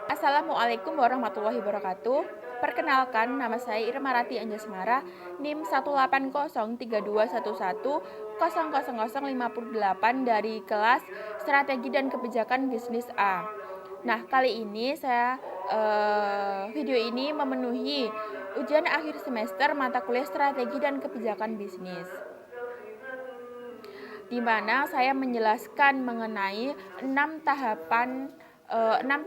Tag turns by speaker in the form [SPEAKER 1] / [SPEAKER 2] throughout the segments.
[SPEAKER 1] Assalamualaikum warahmatullahi wabarakatuh. Perkenalkan, nama saya Irma Rati Anjasmara, NIM 1803211000058 dari kelas Strategi dan Kebijakan Bisnis A. Nah, kali ini video ini memenuhi ujian akhir semester mata kuliah Strategi dan Kebijakan Bisnis, di mana saya menjelaskan mengenai 6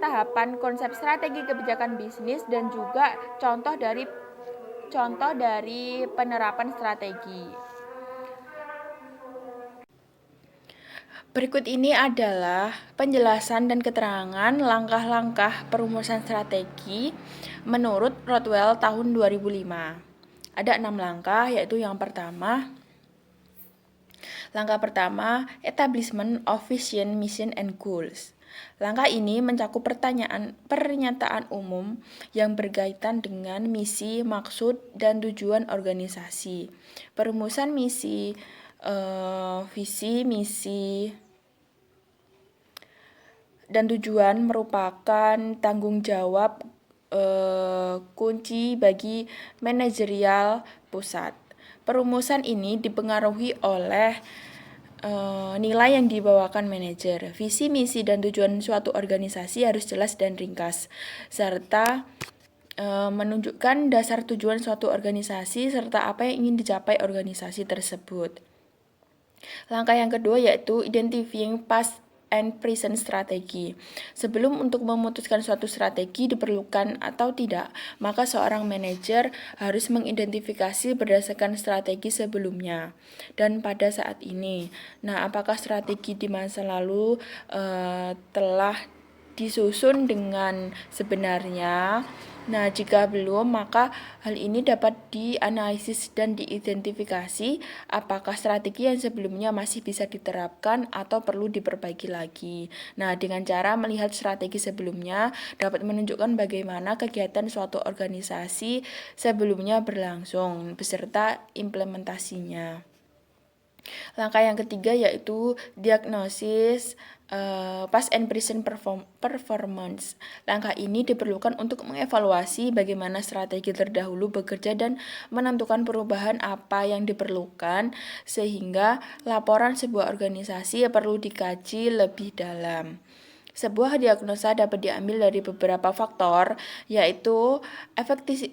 [SPEAKER 1] tahapan konsep strategi kebijakan bisnis dan juga contoh dari penerapan strategi. Berikut ini adalah penjelasan dan keterangan langkah-langkah perumusan strategi menurut Rothwell tahun 2005. Ada 6 langkah, yaitu yang pertama, langkah pertama, establishment of vision, mission, and goals. Langkah ini mencakup pernyataan umum yang berkaitan dengan misi, maksud, dan tujuan organisasi. Perumusan visi, misi, dan tujuan merupakan tanggung jawab kunci bagi manajerial pusat. Perumusan ini dipengaruhi oleh nilai yang dibawakan manajer. Visi, misi, dan tujuan suatu organisasi harus jelas dan ringkas, serta menunjukkan dasar tujuan suatu organisasi serta apa yang ingin dicapai organisasi tersebut. Langkah yang kedua yaitu identifying past and present strategi. Sebelum untuk memutuskan suatu strategi diperlukan atau tidak, maka seorang manajer harus mengidentifikasi berdasarkan strategi sebelumnya dan pada saat ini. Nah, apakah strategi di masa lalu telah disusun dengan sebenarnya? Nah, jika belum, maka hal ini dapat dianalisis dan diidentifikasi apakah strategi yang sebelumnya masih bisa diterapkan atau perlu diperbaiki lagi. Nah, dengan cara melihat strategi sebelumnya dapat menunjukkan bagaimana kegiatan suatu organisasi sebelumnya berlangsung beserta implementasinya. Langkah yang ketiga yaitu diagnosis past and present performance. Langkah ini diperlukan untuk mengevaluasi bagaimana strategi terdahulu bekerja dan menentukan perubahan apa yang diperlukan, sehingga laporan sebuah organisasi perlu dikaji lebih dalam. Sebuah diagnosa dapat diambil dari beberapa faktor, yaitu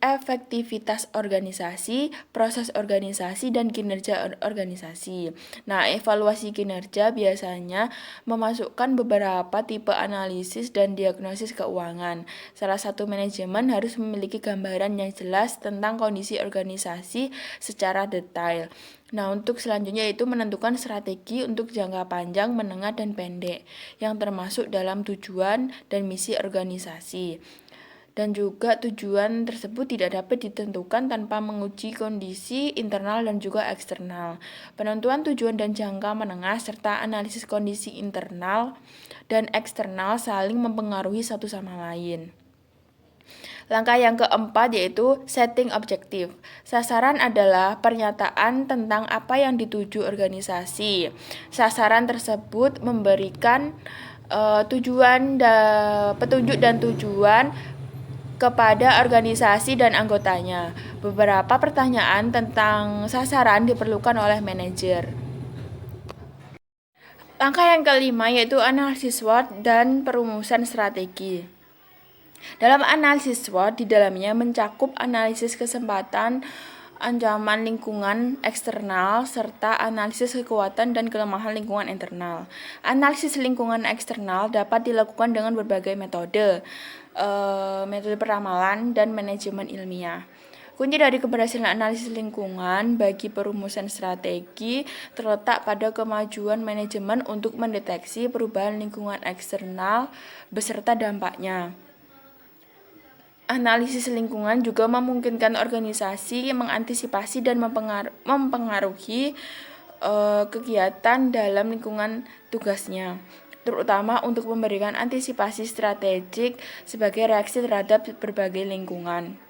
[SPEAKER 1] efektivitas organisasi, proses organisasi, dan kinerja organisasi. Nah, evaluasi kinerja biasanya memasukkan beberapa tipe analisis dan diagnosis keuangan. Salah satu manajemen harus memiliki gambaran yang jelas tentang kondisi organisasi secara detail. Nah, untuk selanjutnya itu menentukan strategi untuk jangka panjang, menengah, dan pendek yang termasuk dalam tujuan dan misi organisasi. Dan juga tujuan tersebut tidak dapat ditentukan tanpa menguji kondisi internal dan juga eksternal. Penentuan tujuan dan jangka menengah serta analisis kondisi internal dan eksternal saling mempengaruhi satu sama lain. Langkah yang keempat yaitu setting objektif. Sasaran adalah pernyataan tentang apa yang dituju organisasi. Sasaran tersebut memberikan petunjuk dan tujuan kepada organisasi dan anggotanya. Beberapa pertanyaan tentang sasaran diperlukan oleh manajer. Langkah yang kelima yaitu analisis SWOT dan perumusan strategi. Dalam analisis SWOT, di dalamnya mencakup analisis kesempatan, ancaman lingkungan eksternal, serta analisis kekuatan dan kelemahan lingkungan internal. Analisis lingkungan eksternal dapat dilakukan dengan berbagai metode peramalan dan manajemen ilmiah. Kunci dari keberhasilan analisis lingkungan bagi perumusan strategi terletak pada kemajuan manajemen untuk mendeteksi perubahan lingkungan eksternal beserta dampaknya. Analisis lingkungan juga memungkinkan organisasi mengantisipasi dan mempengaruhi kegiatan dalam lingkungan tugasnya, terutama untuk memberikan antisipasi strategik sebagai reaksi terhadap berbagai lingkungan.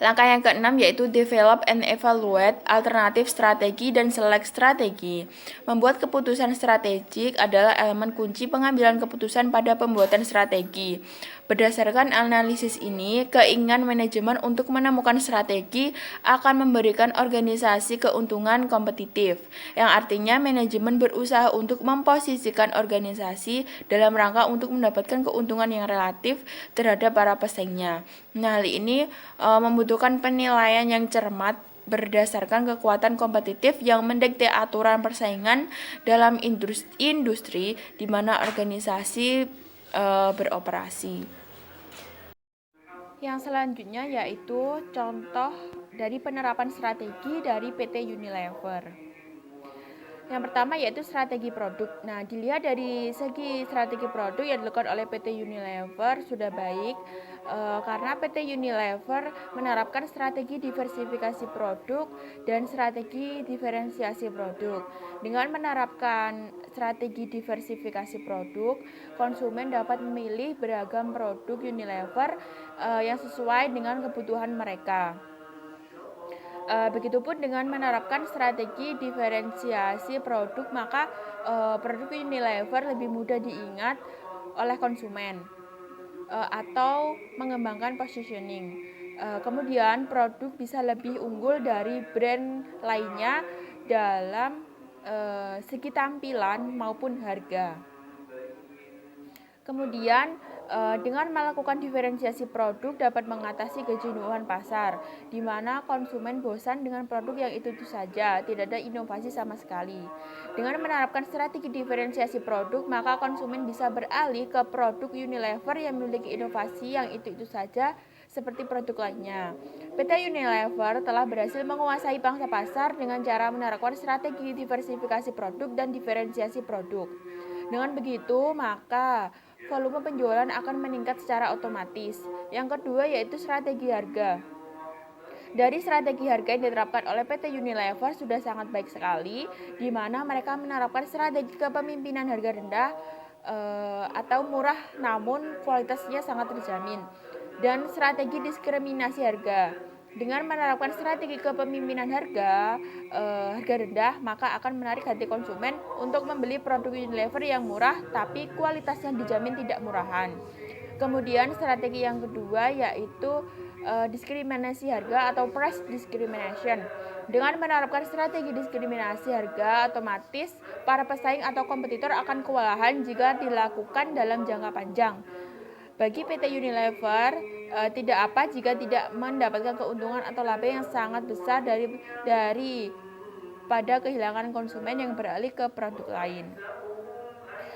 [SPEAKER 1] Langkah yang keenam yaitu develop and evaluate alternatif strategi dan select strategi. Membuat keputusan strategik adalah elemen kunci pengambilan keputusan pada pembuatan strategi. Berdasarkan analisis ini, keinginan manajemen untuk menemukan strategi akan memberikan organisasi keuntungan kompetitif, yang artinya manajemen berusaha untuk memposisikan organisasi dalam rangka untuk mendapatkan keuntungan yang relatif terhadap para pesaingnya. Nah, hal ini membutuhkan penilaian yang cermat berdasarkan kekuatan kompetitif yang mendikte aturan persaingan dalam industri di mana organisasi beroperasi. Yang selanjutnya yaitu contoh dari penerapan strategi dari PT Unilever. Yang pertama yaitu strategi produk. Nah, dilihat dari segi strategi produk yang dilakukan oleh PT Unilever sudah baik, karena PT Unilever menerapkan strategi diversifikasi produk dan strategi diferensiasi produk. Dengan menerapkan strategi diversifikasi produk, konsumen dapat memilih beragam produk Unilever yang sesuai dengan kebutuhan mereka. Begitupun dengan menerapkan strategi diferensiasi produk, maka produk Unilever lebih mudah diingat oleh konsumen atau mengembangkan positioning. Kemudian produk bisa lebih unggul dari brand lainnya dalam segi tampilan maupun harga. Kemudian dengan melakukan diferensiasi produk dapat mengatasi kejenuhan pasar, di mana konsumen bosan dengan produk yang itu-itu saja, tidak ada inovasi sama sekali. Dengan menerapkan strategi diferensiasi produk, maka konsumen bisa beralih ke produk Unilever yang memiliki inovasi yang itu-itu saja seperti produk lainnya. PT Unilever telah berhasil menguasai pangsa pasar dengan cara menerapkan strategi diversifikasi produk dan diferensiasi produk. Dengan begitu, maka volume penjualan akan meningkat secara otomatis. Yang kedua yaitu strategi harga. Dari strategi harga yang diterapkan oleh PT Unilever sudah sangat baik sekali, di mana mereka menerapkan strategi kepemimpinan harga rendah atau murah namun kualitasnya sangat terjamin, dan strategi diskriminasi harga. Dengan menerapkan strategi kepemimpinan harga rendah, maka akan menarik hati konsumen untuk membeli produk Unilever yang murah tapi kualitasnya dijamin tidak murahan. Kemudian strategi yang kedua yaitu diskriminasi harga atau price discrimination. Dengan menerapkan strategi diskriminasi harga, otomatis para pesaing atau kompetitor akan kewalahan jika dilakukan dalam jangka panjang. Bagi PT Unilever, tidak apa jika tidak mendapatkan keuntungan atau laba yang sangat besar dari pada kehilangan konsumen yang beralih ke produk lain.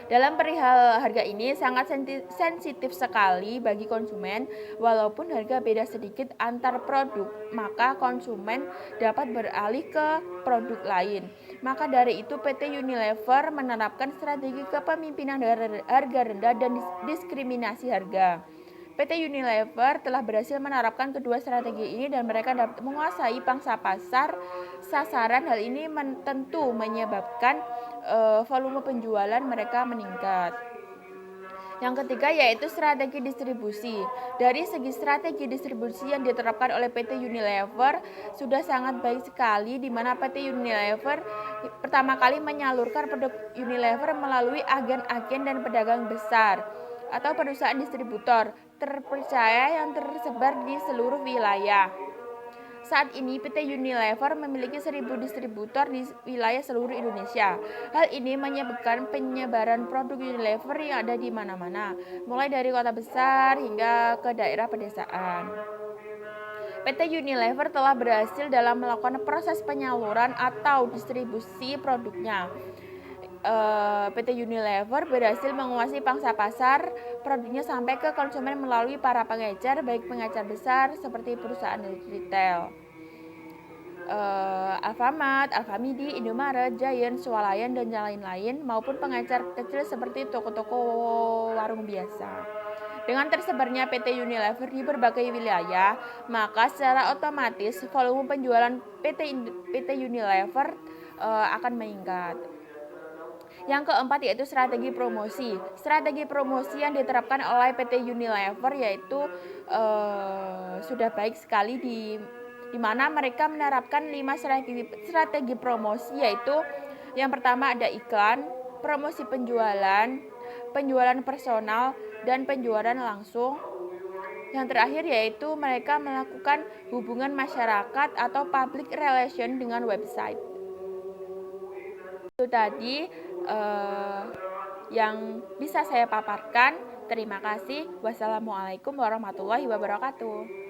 [SPEAKER 1] Dalam perihal harga ini sangat sensitif sekali bagi konsumen. Walaupun harga beda sedikit antar produk, maka konsumen dapat beralih ke produk lain. Maka dari itu PT Unilever menerapkan strategi kepemimpinan harga rendah dan diskriminasi harga. PT Unilever telah berhasil menerapkan kedua strategi ini dan mereka dapat menguasai pangsa pasar sasaran. Hal ini tentu menyebabkan volume penjualan mereka meningkat. Yang ketiga yaitu strategi distribusi. Dari segi strategi distribusi yang diterapkan oleh PT Unilever sudah sangat baik sekali, di mana PT Unilever pertama kali menyalurkan produk Unilever melalui agen-agen dan pedagang besar atau perusahaan distributor terpercaya yang tersebar di seluruh wilayah. Saat ini PT Unilever memiliki 1.000 distributor di wilayah seluruh Indonesia. Hal ini menyebabkan penyebaran produk Unilever yang ada di mana-mana, mulai dari kota besar hingga ke daerah pedesaan. PT Unilever telah berhasil dalam melakukan proses penyaluran atau distribusi produknya. PT Unilever berhasil menguasai pangsa pasar produknya sampai ke konsumen melalui para pengecer, baik pengecer besar seperti perusahaan retail, Alfamart, Alfamidi, Indomaret, Giant, Swalayan, dan lain-lain, maupun pengecer kecil seperti toko-toko warung biasa. Dengan tersebarnya PT Unilever di berbagai wilayah, maka secara otomatis volume penjualan PT Unilever akan meningkat. Yang keempat yaitu strategi promosi. Strategi promosi yang diterapkan oleh PT Unilever yaitu sudah baik sekali di mana mereka menerapkan 5 strategi promosi, yaitu yang pertama ada iklan, promosi penjualan, penjualan personal, dan penjualan langsung. Yang terakhir yaitu mereka melakukan hubungan masyarakat atau public relation dengan website. Itu tadi yang bisa saya paparkan. Terima kasih. Wassalamualaikum warahmatullahi wabarakatuh.